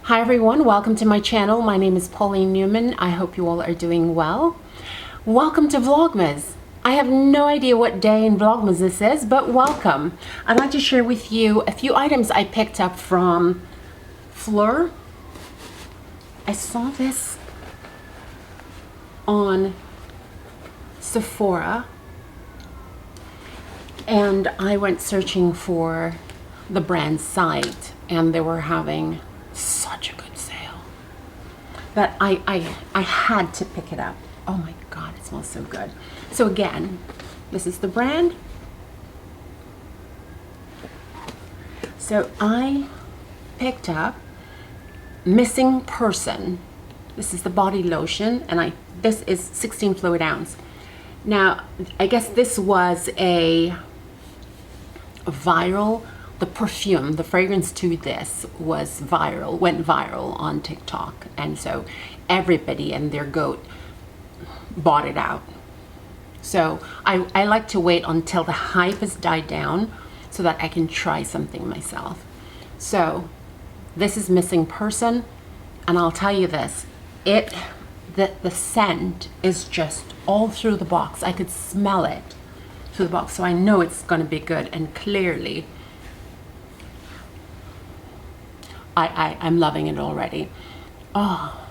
Hi everyone, welcome to my channel. My name is Pauline Newman. I hope you all are doing well. Welcome to Vlogmas. I have no idea what day in Vlogmas this is, but welcome. I'd like to share with you a few items I picked up from PHLUR. I saw this on Sephora and I went searching for the brand site and they were having such a good sale that I had to pick it up. Oh my god, it smells so good. So again, this is the brand. So I picked up Missing Person. This is the body lotion and this is 16 fluid ounce. Now I guess this was a viral, the perfume, the fragrance to this was viral, went viral on TikTok, and so everybody and their goat bought it out. So I like to wait until the hype has died down so that I can try something myself. So this is Missing Person, and I'll tell you this, the scent is just all through the box. I could smell it through the box, so I know it's going to be good. And clearly I'm loving it already. Oh,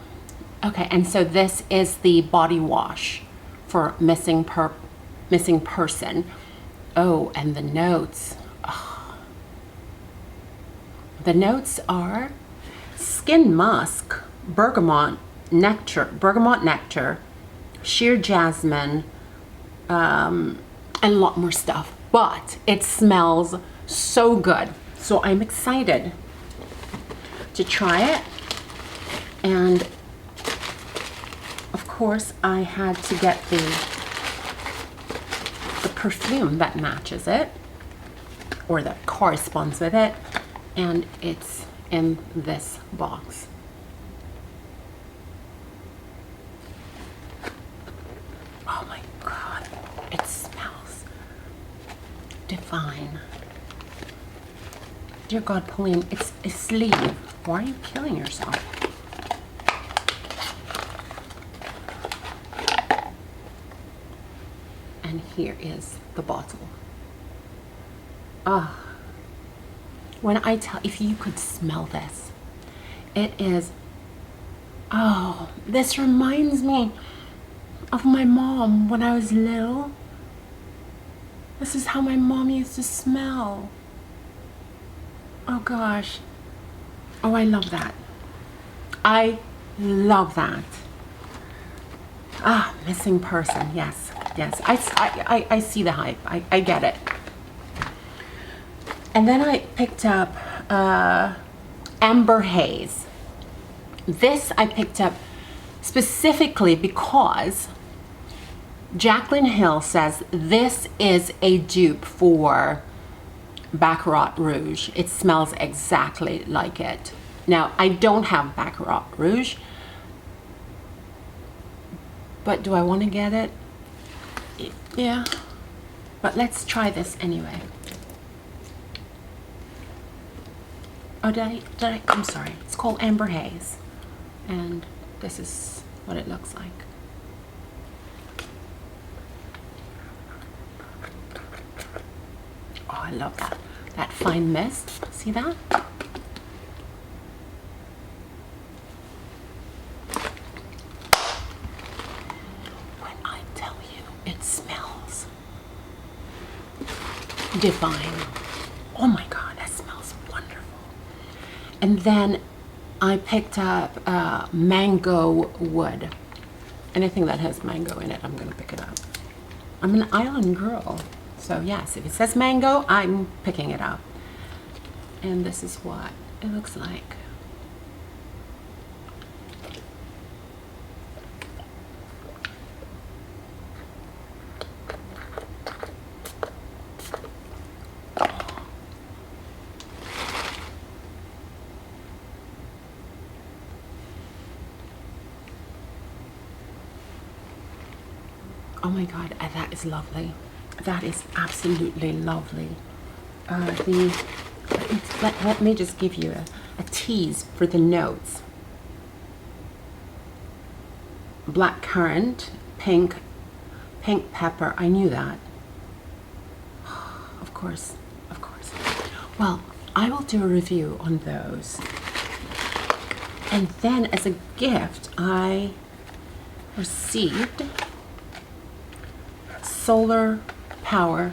okay. And so this is the body wash for Missing Person. Oh, and the notes. Oh. The notes are skin musk, bergamot nectar, sheer jasmine, and a lot more stuff. But it smells so good. So I'm excited to try it. And of course I had to get the perfume that matches it or that corresponds with it, and it's in this box. Oh my god, it smells divine. Dear God, Pauline, it's a sleeve. Why are you killing yourself? And here is the bottle. Ah, when I tell, if you could smell this, it is, oh, this reminds me of my mom when I was little. This is how my mom used to smell. Oh gosh. Oh, I love that. I love that. Ah, Missing Person. Yes, yes. I see the hype. I get it. And then I picked up Amber Haze. This I picked up specifically because Jaclyn Hill says this is a dupe for Baccarat Rouge. It smells exactly like it. Now, I don't have Baccarat Rouge, but do I want to get it? Yeah, but let's try this anyway. Oh, I'm sorry. It's called Amber Haze, and this is what it looks like. Oh, I love that. That fine mist. See that? When I tell you, it smells divine. Oh my god, that smells wonderful. And then I picked up mango wood. Anything that has mango in it, I'm gonna pick it up. I'm an island girl. So yes, if it says mango, I'm picking it up. And this is what it looks like. Oh my god, that is lovely. That is absolutely lovely. Let me just give you a tease for the notes. Black currant, pink pepper. I knew that. Of course, of course. Well, I will do a review on those. And then as a gift, I received solar power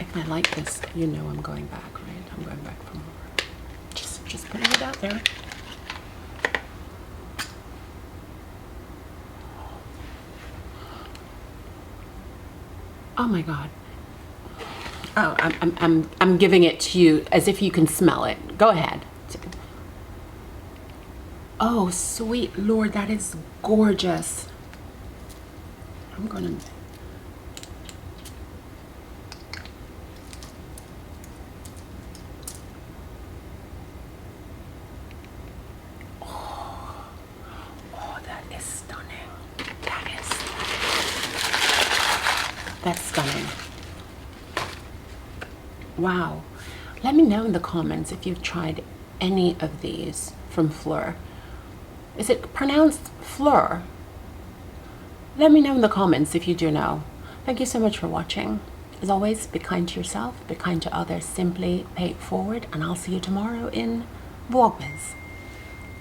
if I like this, you know I'm going back, right? I'm going back for more. Just putting it out there. Oh my God. Oh, I'm giving it to you as if you can smell it. Go ahead. Oh, sweet Lord, that is gorgeous. I'm gonna. Oh, that is stunning. That's stunning. Wow. Let me know in the comments if you've tried any of these from PHLUR. Is it pronounced FLEUR? Let me know in the comments if you do know. Thank you so much for watching. As always, be kind to yourself, be kind to others, simply pay it forward, and I'll see you tomorrow in Vlogmas.